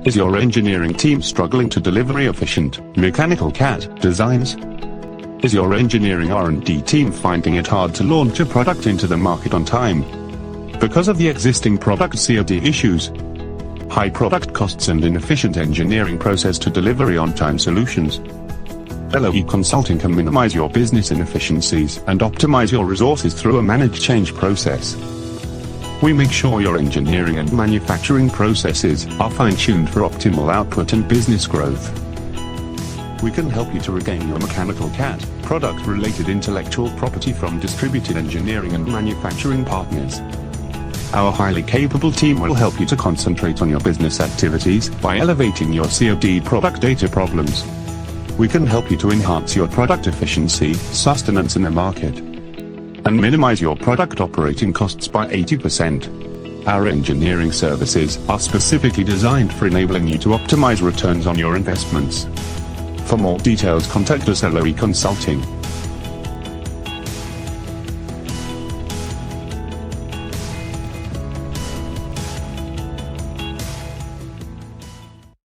Is your engineering team struggling to deliver efficient, mechanical CAD designs? Is your engineering R&D team finding it hard to launch a product into the market on time because of the existing product CAD issues? High product costs and inefficient engineering process to delivery on-time solutions. LOE Consulting can minimize your business inefficiencies and optimize your resources through a managed change process. We make sure your engineering and manufacturing processes are fine-tuned for optimal output and business growth. We can help you to regain your mechanical CAD, product-related intellectual property from distributed engineering and manufacturing partners. Our highly capable team will help you to concentrate on your business activities by elevating your CAD product data problems. We can help you to enhance your product efficiency, sustenance in the market, and minimize your product operating costs by 80%. Our engineering services are specifically designed for enabling you to optimize returns on your investments. For more details, contact us at LOE Consulting.